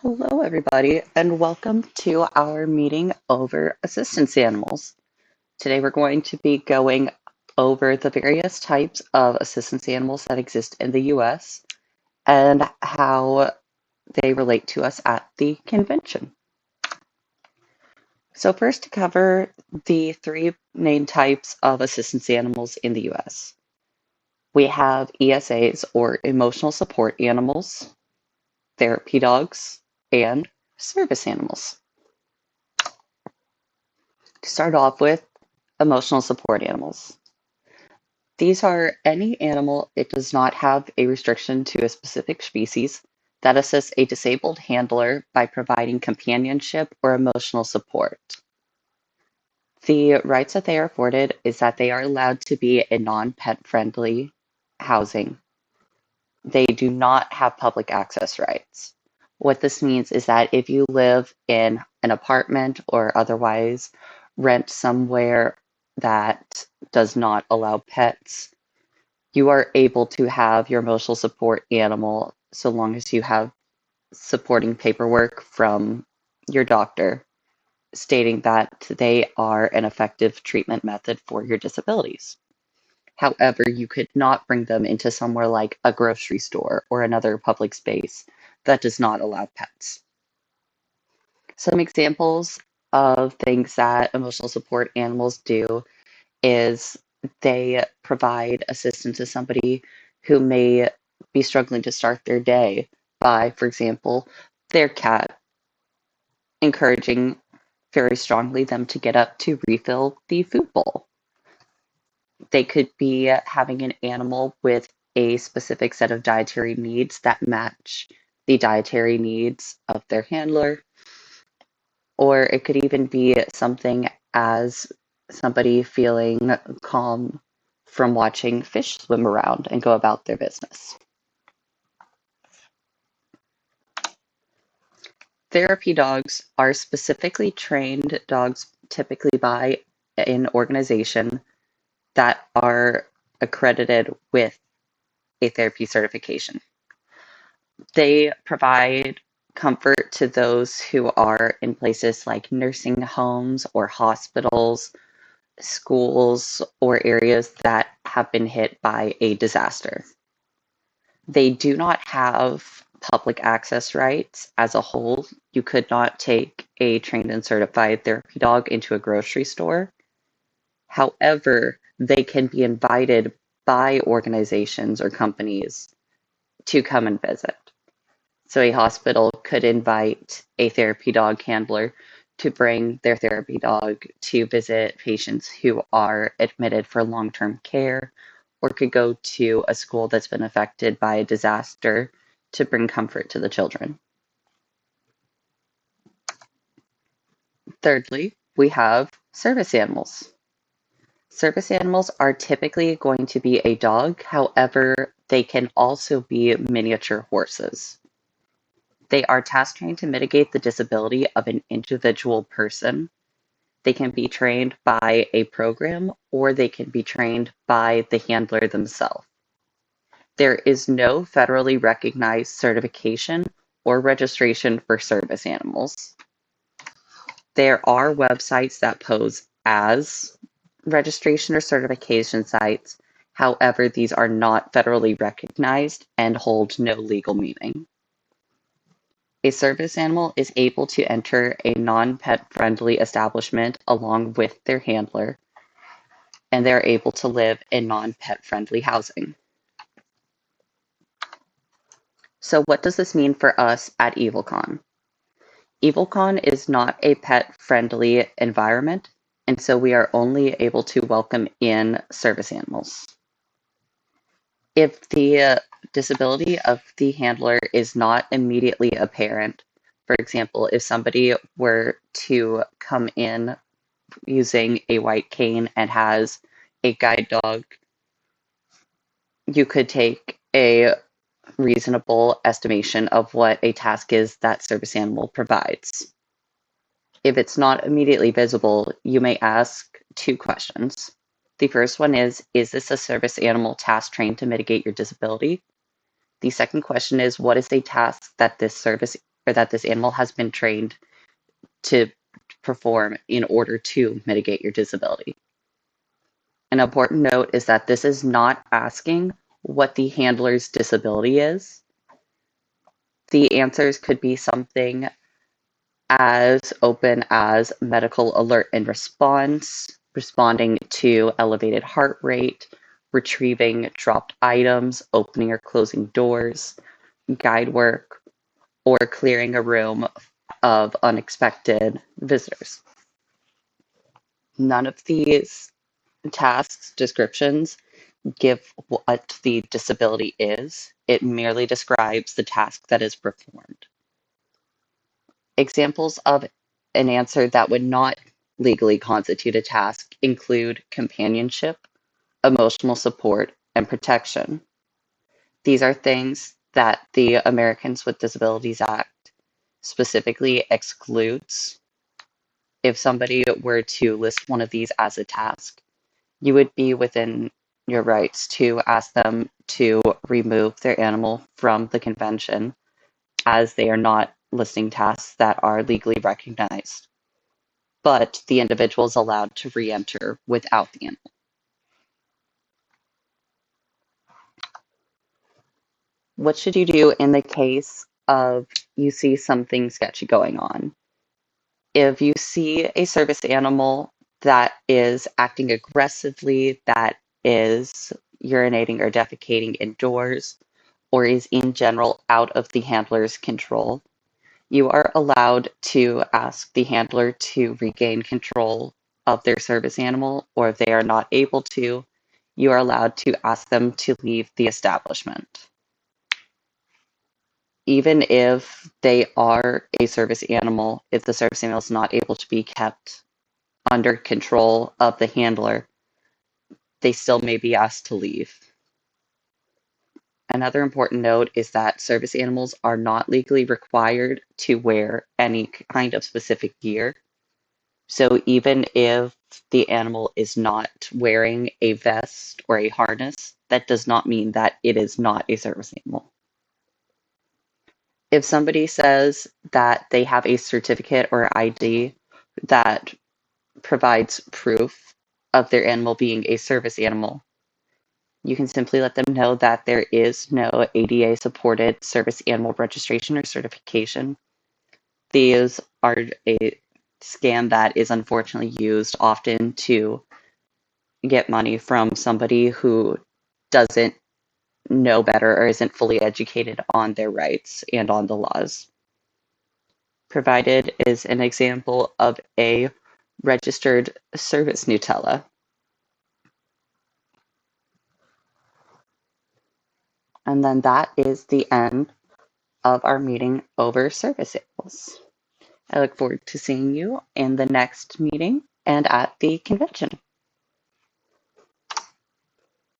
Hello, everybody, and welcome to our meeting over assistance animals. Today, we're going to be going over the various types of assistance animals that exist in the US and how they relate to us at the convention. So, first, to cover the three main types of assistance animals in the US, we have ESAs or emotional support animals, therapy dogs, and service animals. To start off with, emotional support animals. These are any animal it does not have a restriction to a specific species that assists a disabled handler by providing companionship or emotional support. The rights that they are afforded is that they are allowed to be in non-pet friendly housing. They do not have public access rights. What this means is that if you live in an apartment or otherwise rent somewhere that does not allow pets, you are able to have your emotional support animal so long as you have supporting paperwork from your doctor stating that they are an effective treatment method for your disabilities. However, you could not bring them into somewhere like a grocery store or another public space that does not allow pets. Some examples of things that emotional support animals do is they provide assistance to somebody who may be struggling to start their day by, for example, their cat, encouraging very strongly them to get up to refill the food bowl. They could be having an animal with a specific set of dietary needs that match the dietary needs of their handler, or it could even be something as somebody feeling calm from watching fish swim around and go about their business. Therapy dogs are specifically trained dogs, typically by an organization that are accredited with a therapy certification. They provide comfort to those who are in places like nursing homes or hospitals, schools, or areas that have been hit by a disaster. They do not have public access rights as a whole. You could not take a trained and certified therapy dog into a grocery store. However, they can be invited by organizations or companies to come and visit. So a hospital could invite a therapy dog handler to bring their therapy dog to visit patients who are admitted for long-term care, or could go to a school that's been affected by a disaster to bring comfort to the children. Thirdly, we have service animals. Service animals are typically going to be a dog, however, they can also be miniature horses. They are task trained to mitigate the disability of an individual person. They can be trained by a program or they can be trained by the handler themselves. There is no federally recognized certification or registration for service animals. There are websites that pose as registration or certification sites. However, these are not federally recognized and hold no legal meaning. A service animal is able to enter a non-pet friendly establishment along with their handler, and they're able to live in non-pet friendly housing. So what does this mean for us at EvilleCon? EvilleCon is not a pet-friendly environment, and so we are only able to welcome in service animals. If the disability of the handler is not immediately apparent, for example, if somebody were to come in using a white cane and has a guide dog, you could take a reasonable estimation of what a task is that service animal provides. If it's not immediately visible, you may ask two questions. The first one is this a service animal task trained to mitigate your disability? The second question is, what is a task that this service or that this animal has been trained to perform in order to mitigate your disability. An important note is that this is not asking what the handler's disability is. The answers could be something as open as medical alert and response, responding to elevated heart rate, retrieving dropped items, opening or closing doors, guide work, or clearing a room of unexpected visitors. None of these tasks descriptions give what the disability is. It merely describes the task that is performed. Examples of an answer that would not legally constitute a task include companionship, emotional support, and protection. These are things that the Americans with Disabilities Act specifically excludes. If somebody were to list one of these as a task, you would be within your rights to ask them to remove their animal from the convention, as they are not listing tasks that are legally recognized. But the individual is allowed to re-enter without the animal. What should you do in the case of you see something sketchy going on? If you see a service animal that is acting aggressively, that is urinating or defecating indoors, or is in general out of the handler's control, you are allowed to ask the handler to regain control of their service animal, or if they are not able to, you are allowed to ask them to leave the establishment. Even if they are a service animal, if the service animal is not able to be kept under control of the handler, they still may be asked to leave. Another important note is that service animals are not legally required to wear any kind of specific gear. So even if the animal is not wearing a vest or a harness, that does not mean that it is not a service animal. If somebody says that they have a certificate or ID that provides proof of their animal being a service animal, you can simply let them know that there is no ADA-supported service animal registration or certification. These are a scam that is unfortunately used often to get money from somebody who doesn't know better or isn't fully educated on their rights and on the laws. Provided is an example of a registered service Nutella. And then that is the end of our meeting over service animals. I look forward to seeing you in the next meeting and at the convention.